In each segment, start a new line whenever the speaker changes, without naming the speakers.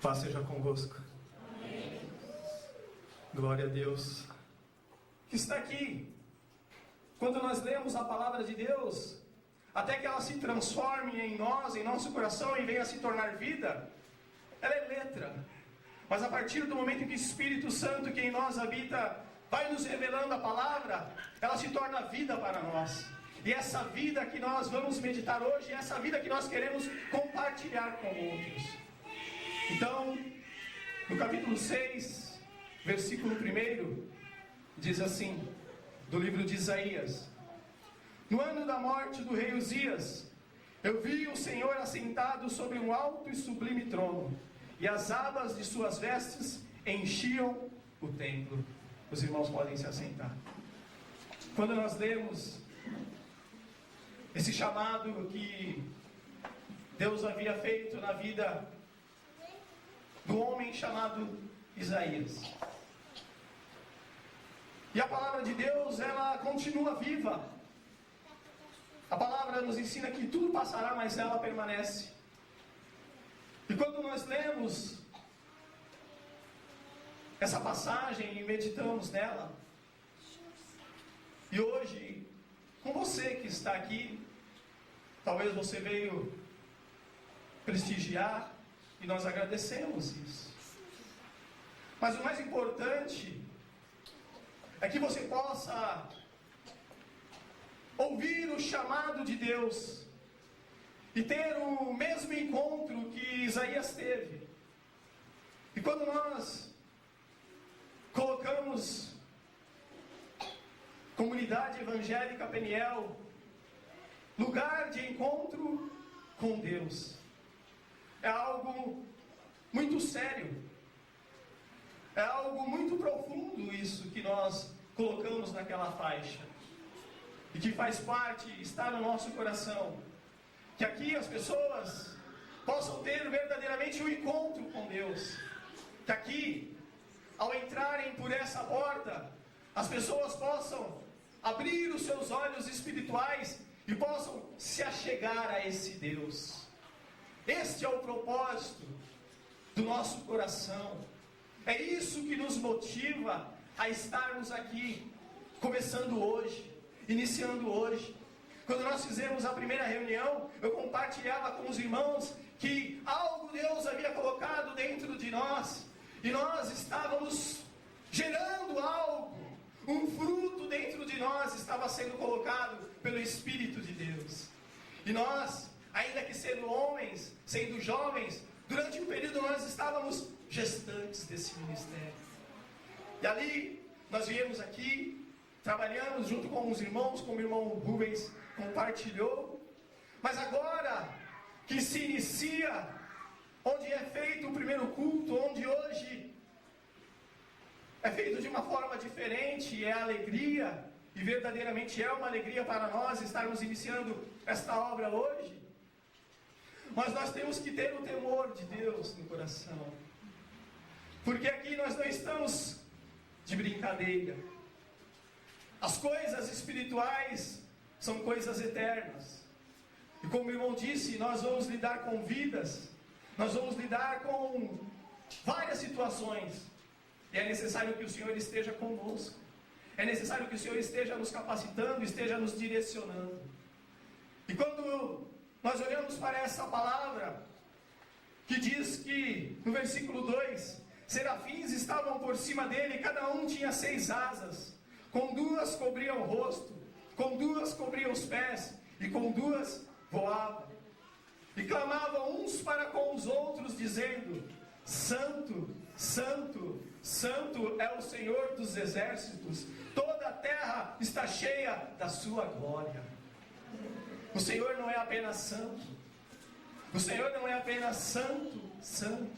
Paz seja convosco.
Amém.
Glória a Deus que está aqui. Quando nós lemos a palavra de Deus, até que ela se transforme em nós, em nosso coração, e venha se tornar vida, ela é letra. Mas a partir do momento em que o Espírito Santo, que em nós habita, vai nos revelando a palavra, ela se torna vida para nós. E essa vida que nós vamos meditar hoje, é essa vida que nós queremos compartilhar com outros. Então, no capítulo 6, versículo 1, diz assim, do livro de Isaías: No ano da morte do rei Uzias, eu vi o Senhor assentado sobre um alto e sublime trono, e as abas de suas vestes enchiam o templo. Os irmãos podem se assentar. Quando nós lemos esse chamado que Deus havia feito na vida do homem chamado Isaías, e a palavra de Deus, ela continua viva. A palavra nos ensina que tudo passará, mas ela permanece. E quando nós lemos essa passagem e meditamos nela, e hoje, com você que está aqui, talvez você veio prestigiar, e nós agradecemos isso. Mas o mais importante é que você possa ouvir o chamado de Deus e ter o mesmo encontro que Isaías teve. E quando nós colocamos Comunidade Evangélica Peniel, lugar de encontro com Deus, é algo muito sério, é algo muito profundo isso que nós colocamos naquela faixa, e que faz parte, está no nosso coração, que aqui as pessoas possam ter verdadeiramente um encontro com Deus, que aqui, ao entrarem por essa porta, as pessoas possam abrir os seus olhos espirituais e possam se achegar a esse Deus. Este é o propósito do nosso coração. É isso que nos motiva a estarmos aqui, começando hoje, iniciando hoje. Quando nós fizemos a primeira reunião, eu compartilhava com os irmãos que algo Deus havia colocado dentro de nós, e nós estávamos gerando algo, um fruto dentro de nós estava sendo colocado pelo Espírito de Deus. E nós, ainda que sendo homens, sendo jovens, durante um período nós estávamos gestantes desse ministério. E ali, nós viemos aqui, trabalhamos junto com os irmãos, como o irmão Rubens compartilhou. Mas agora que se inicia, onde é feito o primeiro culto, onde hoje é feito de uma forma diferente, é alegria, e verdadeiramente é uma alegria para nós estarmos iniciando esta obra hoje. Mas nós temos que ter o temor de Deus no coração, porque aqui nós não estamos de brincadeira. As coisas espirituais são coisas eternas, e como o irmão disse, nós vamos lidar com vidas, nós vamos lidar com várias situações, e é necessário que o Senhor esteja conosco, é necessário que o Senhor esteja nos capacitando, esteja nos direcionando. E quando nós olhamos para essa palavra, que diz que, no versículo 2, serafins estavam por cima dele, cada um tinha 6 asas, com 2 cobriam o rosto, com 2 cobriam os pés, e com 2 voavam, e clamavam uns para com os outros, dizendo: Santo, Santo, Santo é o Senhor dos exércitos, toda a terra está cheia da sua glória. O Senhor não é apenas santo, o Senhor não é apenas santo, santo,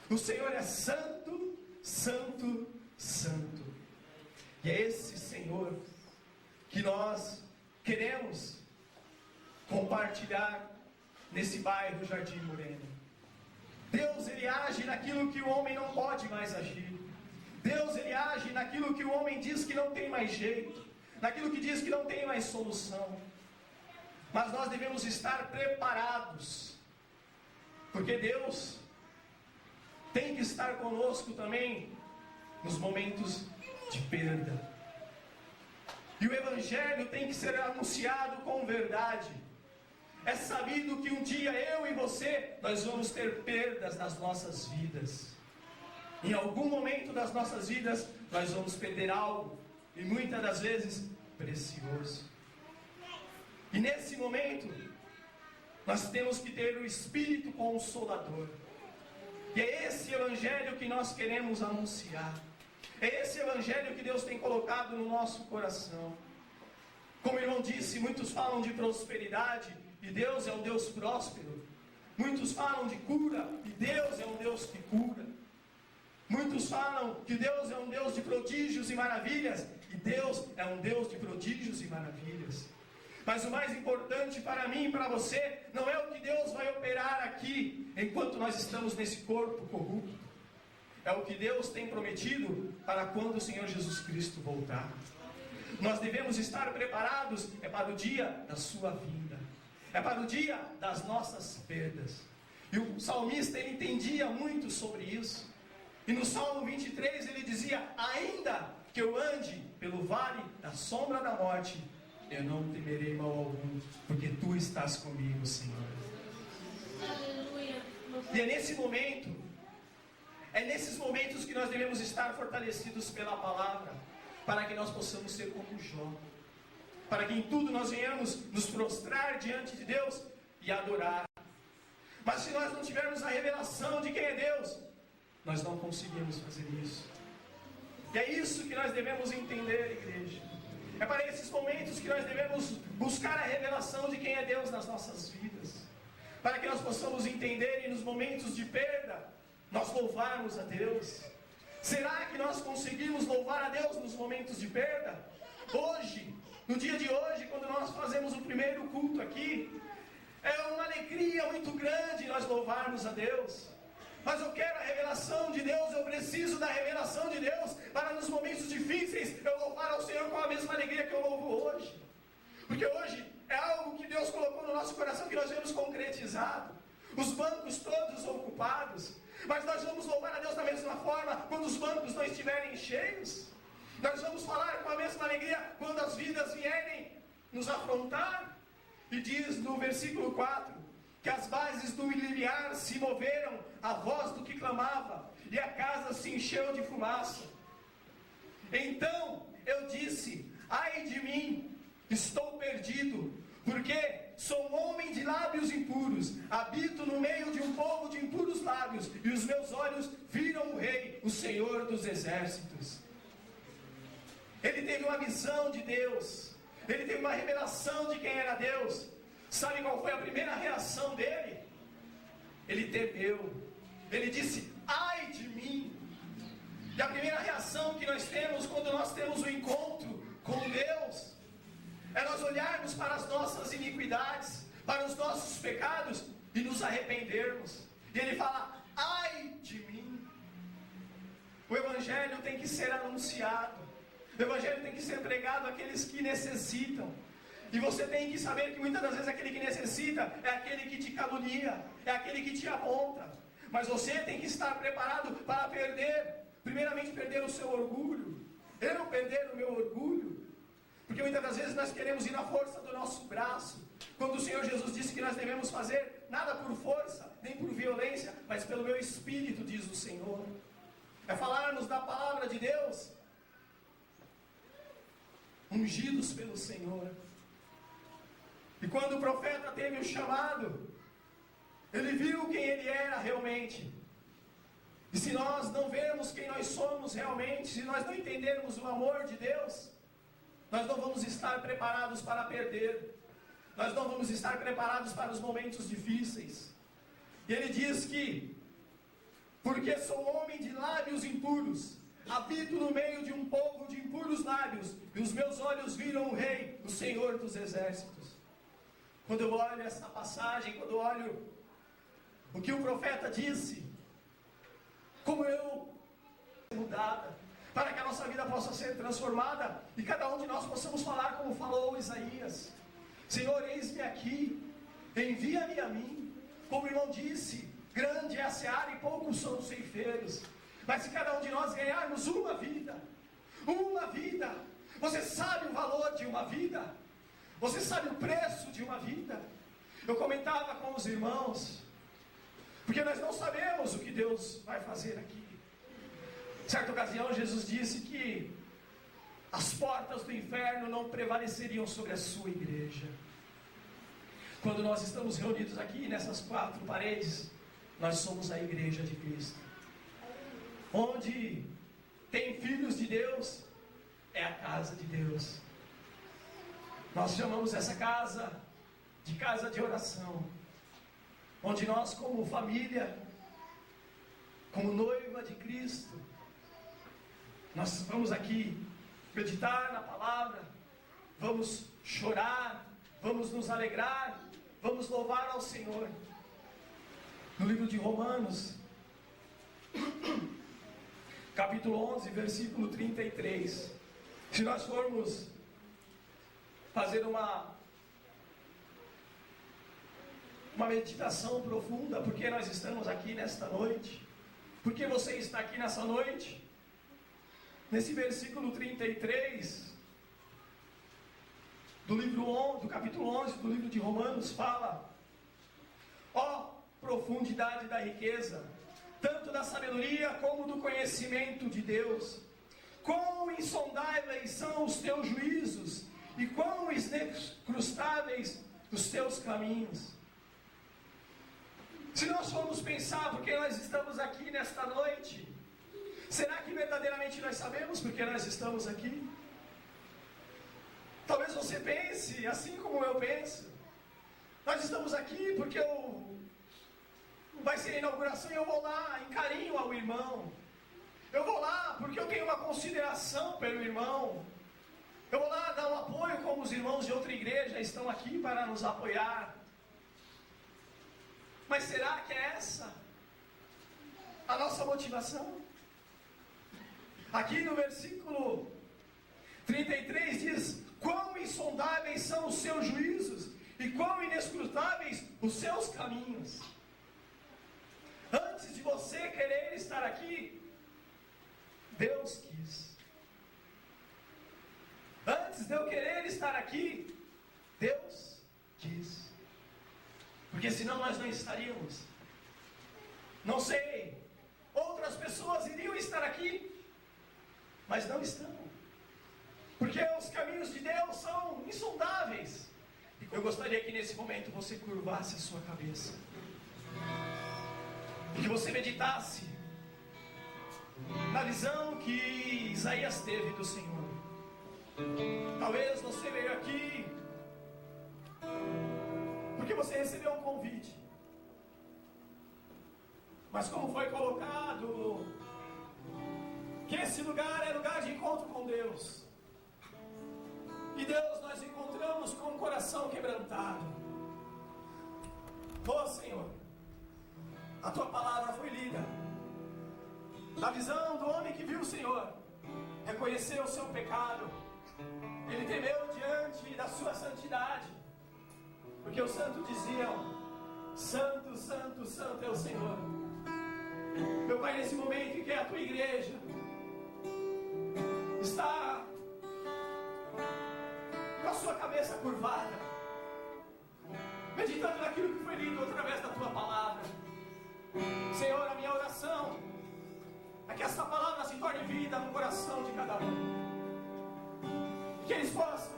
o Senhor é santo, santo, santo. E é esse Senhor que nós queremos compartilhar nesse bairro Jardim Moreno. Deus, Ele age naquilo que o homem não pode mais agir. Deus, Ele age naquilo que o homem diz que não tem mais jeito, naquilo que diz que não tem mais solução. Mas nós devemos estar preparados, porque Deus, tem que estar conosco também nos momentos de perda. E o Evangelho tem que ser anunciado com verdade. É sabido que um dia eu e você, nós vamos ter perdas nas nossas vidas. Em algum momento das nossas vidas, nós vamos perder algo, e muitas das vezes, precioso. E nesse momento, nós temos que ter o Espírito Consolador. E é esse Evangelho que nós queremos anunciar. É esse Evangelho que Deus tem colocado no nosso coração. Como o irmão disse, muitos falam de prosperidade, e Deus é um Deus próspero. Muitos falam de cura, e Deus é um Deus que cura. Muitos falam que Deus é um Deus de prodígios e maravilhas, e Deus é um Deus de prodígios e maravilhas. Mas o mais importante para mim e para você, não é o que Deus vai operar aqui, enquanto nós estamos nesse corpo corrupto. É o que Deus tem prometido para quando o Senhor Jesus Cristo voltar. Nós devemos estar preparados, é para o dia da sua vinda. É para o dia das nossas perdas. E o salmista, ele entendia muito sobre isso. E no Salmo 23 ele dizia: ainda que eu ande pelo vale da sombra da morte, eu não temerei mal algum, porque tu estás comigo, Senhor.
Aleluia.
E é nesses momentos que nós devemos estar fortalecidos pela palavra, para que nós possamos ser como Jó, para que em tudo nós venhamos nos prostrar diante de Deus e adorar. Mas se nós não tivermos a revelação de quem é Deus, nós não conseguimos fazer isso. E é isso que nós devemos entender, igreja. É para esses momentos que nós devemos buscar a revelação de quem é Deus nas nossas vidas, para que nós possamos entender, e nos momentos de perda, nós louvarmos a Deus. Será que nós conseguimos louvar a Deus nos momentos de perda? Hoje, no dia de hoje, quando nós fazemos o primeiro culto aqui, é uma alegria muito grande nós louvarmos a Deus. Mas eu quero a revelação de Deus, eu preciso da revelação de Deus, para nos momentos difíceis eu louvar ao Senhor com a mesma alegria que eu louvo hoje. Porque hoje é algo que Deus colocou no nosso coração, que nós vemos concretizado. Os bancos todos ocupados. Mas nós vamos louvar a Deus da mesma forma quando os bancos não estiverem cheios. Nós vamos falar com a mesma alegria quando as vidas vierem nos afrontar. E diz no versículo 4, que as bases do limiar se moveram à voz do que clamava, e a casa se encheu de fumaça. Então eu disse: ai de mim, estou perdido, porque sou um homem de lábios impuros, habito no meio de um povo de impuros lábios, e os meus olhos viram o Rei, o Senhor dos exércitos. Ele teve uma visão de Deus, ele teve uma revelação de quem era Deus. Sabe qual foi a primeira reação dele? Ele temeu. Ele disse: ai de mim. E a primeira reação que nós temos quando nós temos um encontro com Deus é nós olharmos para as nossas iniquidades, para os nossos pecados e nos arrependermos. E ele fala: ai de mim. O Evangelho tem que ser anunciado. O Evangelho tem que ser pregado àqueles que necessitam. E você tem que saber que muitas das vezes aquele que necessita é aquele que te calunia, é aquele que te aponta. Mas você tem que estar preparado para primeiramente perder o seu orgulho. Eu não perder o meu orgulho. Porque muitas das vezes nós queremos ir na força do nosso braço. Quando o Senhor Jesus disse que nós devemos fazer nada por força, nem por violência, mas pelo meu espírito, diz o Senhor. É falarmos da palavra de Deus, ungidos pelo Senhor. E quando o profeta teve o chamado, ele viu quem ele era realmente. E se nós não vermos quem nós somos realmente, se nós não entendermos o amor de Deus, nós não vamos estar preparados para perder. Nós não vamos estar preparados para os momentos difíceis. E ele diz que: porque sou homem de lábios impuros, habito no meio de um povo de impuros lábios, e os meus olhos viram o Rei, o Senhor dos exércitos. Quando eu olho essa passagem, quando eu olho o que o profeta disse, como eu mudada, para que a nossa vida possa ser transformada, e cada um de nós possamos falar como falou Isaías: Senhor, eis-me aqui, envia-me a mim. Como o irmão disse, grande é a seara e poucos são os ceifeiros. Mas se cada um de nós ganharmos uma vida, você sabe o valor de uma vida? Você sabe o preço de uma vida? Eu comentava com os irmãos, porque nós não sabemos o que Deus vai fazer aqui. Certa ocasião Jesus disse que as portas do inferno não prevaleceriam sobre a sua igreja. Quando nós estamos reunidos aqui nessas 4 paredes, nós somos a igreja de Cristo. Onde tem filhos de Deus, é a casa de Deus. Nós chamamos essa casa de oração, onde nós, como família, como noiva de Cristo, nós vamos aqui meditar na palavra, vamos chorar, vamos nos alegrar, vamos louvar ao Senhor. No livro de Romanos, capítulo 11, versículo 33, se nós formos fazer uma meditação profunda, porque nós estamos aqui nesta noite, porque você está aqui nessa noite, nesse versículo 33, do capítulo 11, do livro de Romanos, fala: ó profundidade da riqueza, tanto da sabedoria como do conhecimento de Deus, quão insondáveis são os teus juízos, e quão inescrutáveis os teus caminhos. Se nós formos pensar porque nós estamos aqui nesta noite, será que verdadeiramente nós sabemos porque nós estamos aqui? Talvez você pense assim como eu penso. Nós estamos aqui porque vai ser a inauguração e eu vou lá em carinho ao irmão. Eu vou lá porque eu tenho uma consideração pelo irmão. Eu vou lá dar um apoio como os irmãos de outra igreja estão aqui para nos apoiar. Mas será que é essa a nossa motivação? Aqui no versículo 33 diz: quão insondáveis são os seus juízos e quão inescrutáveis os seus caminhos. Antes de você querer estar aqui, Deus quis. Antes de eu querer estar aqui, Deus quis. Porque senão nós não estaríamos. Não sei, outras pessoas iriam estar aqui, mas não estão. Porque os caminhos de Deus são insondáveis. Eu gostaria que nesse momento você curvasse a sua cabeça. E que você meditasse na visão que Isaías teve do Senhor. Talvez você veio aqui porque você recebeu um convite. Mas como foi colocado que esse lugar é lugar de encontro com Deus. E Deus nós encontramos com um coração quebrantado. Ó Senhor, a Tua palavra foi lida. Na visão do homem que viu o Senhor, reconheceu o seu pecado. Ele temeu diante da sua santidade. Porque os santos diziam: Santo, Santo, Santo é o Senhor. Meu Pai, nesse momento em que a Tua igreja está com a sua cabeça curvada, meditando naquilo que foi lido através da Tua palavra, Senhor, a minha oração é que essa palavra se torne vida no coração de cada um. Que eles possam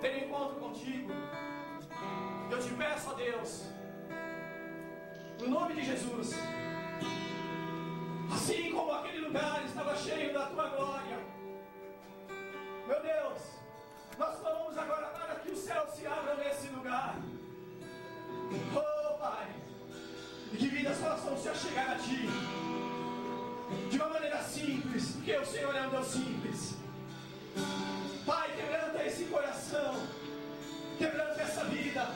ter um encontro contigo. Eu te peço, ó Deus, no nome de Jesus, assim como aquele lugar estava cheio da Tua glória, meu Deus, nós falamos agora para que os céus se abram nesse lugar. Oh Pai, e que vidas possam se achegar a Ti de uma maneira simples, porque o Senhor é um Deus simples. Pai, quebranta esse coração, quebranta essa vida,